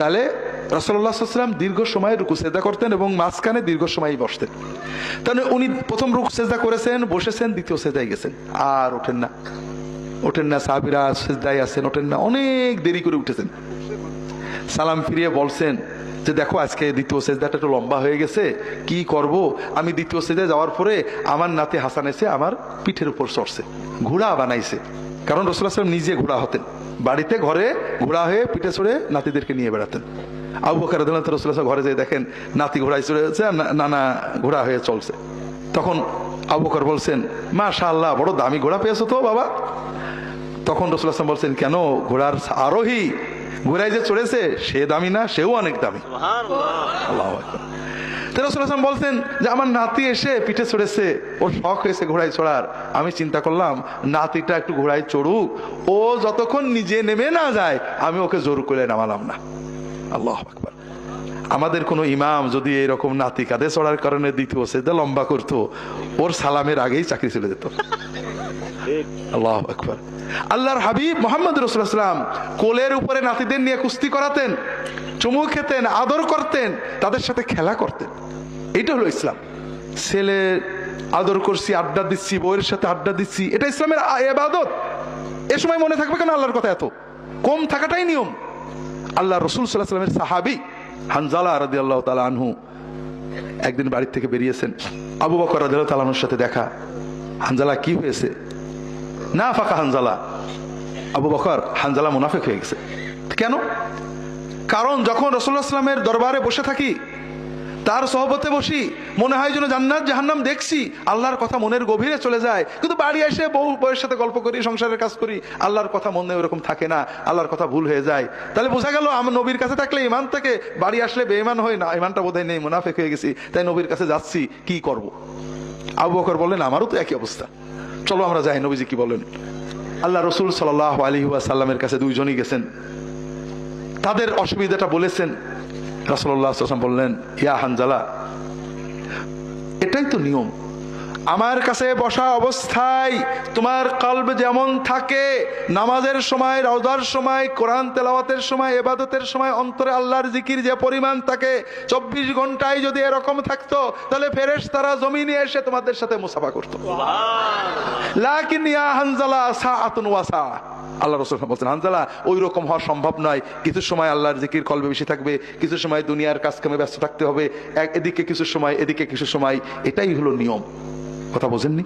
তাহলে রাসূলুল্লাহ সাল্লাল্লাহু আলাইহি ওয়াসাল্লাম দীর্ঘ সময় রুকু সেজদা করতেন এবং মাঝখানে দীর্ঘ সময় বসতেন। তাহলে উনি প্রথম রুকু সেজদা করেছেন, বসেছেন, দ্বিতীয় সেজদায় গেছেন, আর ওঠেন না। সাহাবীরা সেজদায় আছেন, ওঠেন না, অনেক দেরি করে উঠেছেন। সালাম ফিরিয়ে বলছেন যে দেখো আজকে দ্বিতীয় সেজদাটা একটু লম্বা হয়ে গেছে, কি করব? আমি দ্বিতীয় সেজদায় যাওয়ার পরে আমার নাতি হাসান এসে আমার পিঠের উপর চড়ছে, ঘোড়া বানাইছে। কারণ রাসূলুল্লাহ সাল্লাল্লাহু আলাইহি ওয়াসাল্লাম নিজে ঘোড়া হতেন, বাড়িতে ঘরে ঘোড়া হয়ে পিঠে চড়ে নাতিদেরকে নিয়ে বেড়াতেন। আবু বকর রাদিয়াল্লাহু তাআলা রাসূলুল্লাহ ঘরে যেয়ে দেখেন নাতি ঘোড়ায় চড়েছে, নানা ঘোড়া হয়ে চলছে। তখন আবু বকর বলছেন, মাশাআল্লাহ, বড় দামি ঘোড়া পেয়েছো তো বাবা। তখন রাসূলুল্লাহ সাল্লাল্লাহু আলাইহি ওয়াসাল্লাম বলছেন, কেন, ঘোড়ার আরোহী ঘোড়ায় যে চড়েছে সে দামি না? সেও অনেক দামি। আল্লাহু আকবার। রাসূলুল্লাহ সাল্লাল্লাহু আলাইহি ওয়াসাল্লাম বলছেন যে আমার নাতি এসে পিঠে চড়েছে, ওর শখ হয়েছে ঘোড়ায় চড়ার। আমি চিন্তা করলাম নাতিটা একটু ঘোড়ায় চড়ুক, ও যতক্ষণ নিজে নেমে না যায় আমি ওকে জোর করে নামালাম না। আল্লাহু আকবার। আমাদের কোনো ইমাম যদি এরকম নাতি কাঁধে চড়ার কারণে দ্বিতীয় সেজদা লম্বা করতো, ওর সালামের আগেই চাকরি চলে যেত। আল্লাহু আকবার। আল্লাহর হাবিব মুহাম্মদ রাসূলুল্লাহ সাল্লাল্লাহু আলাইহি ওয়াসাল্লাম কোলের উপরে নাতিদের নিয়ে কুস্তি করাতেন, চুমু খেতেন, আদর করতেন, তাদের সাথে খেলা করতেন। এটা হলো ইসলাম। ছেলে আদর করছি, আড্ডা দিচ্ছি, বউয়ের সাথে আড্ডা দিচ্ছি, এটা ইসলামের ইবাদত। এ সময় মনে থাকবে কেন আল্লাহর কথা? এত কম থাকাটাই নিয়ম। আল্লাহ রাসূল সাল্লাল্লাহু আলাইহি ওয়াসাল্লামের সাহাবী হানজালা রাদিয়াল্লাহু তাআলা আনহু একদিন বাড়ি থেকে বেরিয়েছেন, আবু বকর রাদিয়াল্লাহু তাআলা আনহুর সাথে দেখা। হানজালা, কি হয়েছে? না ফাঁকা হানজালা। আবু বকর, হানজালা মুনাফিক হয়ে গেছে। কেন? কারণ যখন রাসূলুল্লাহ সাল্লাল্লাহু আলাইহি ওয়াসাল্লামের দরবারে বসে থাকি, তার সহবতে বসি, মনে হয় যেন জান্নাত জাহান্নাম দেখছি, আল্লাহর কথা মনের গভীরে চলে যায়। কিন্তু বাড়ি এসে বউয়ের সাথে গল্প করি, সংসারের কাজ করি, আল্লাহর কথা মনে ওরকম থাকে না, আল্লাহর কথা ভুল হয়ে যায়। তাহলে বোঝা গেল আমি নবীর কাছে থাকলে ইমান থেকে, বাড়ি আসলে বেঈমান হয় না, ইমানটা বোধহয় নেই, মুনাফিক হয়ে গেছি, তাই নবীর কাছে যাচ্ছি, কি করব? আবু বকর বললেন, আমারও তো একই অবস্থা, চলো আমরা যাই, নবীজি কি বলেন। আল্লাহ রাসূল সাল্লাল্লাহু আলাইহি ওয়াসাল্লামের কাছে দুইজনই গেছেন, তাদের অসুবিধাটা বলেছেন। রাসূলুল্লাহ সাল্লাল্লাহু আলাইহি ওয়াসাল্লাম বললেন, ইয়া হানজালা, এটাই তো নিয়ম। আমার কাছে বসা অবস্থায় তোমার কলব যেমন থাকে, নামাজের সময়, রওজার সময়, কোরআন তেলাওয়াতের সময়, ইবাদতের সময় অন্তরে আল্লাহর জিকির যে পরিমাণ থাকে, 24 ঘন্টায় যদি এরকম থাকতো, তাহলে ফেরেশতারা জমিনে এসে তোমাদের সাথে মুসাফা করতো। লাকিন ইয়া হানজালা সাআতুন ওয়া সাআ, আল্লাহ রাসূল বলছেন, হানজালা, ওই রকম হওয়া সম্ভব নয়। কিছু সময় আল্লাহর জিকির কলবে বেশি থাকবে, কিছু সময় দুনিয়ার কাজকামে ব্যস্ত থাকতে হবে, এদিকে কিছু সময়, এদিকে কিছু সময়, এটাই হলো নিয়ম। কথা বোঝেননি?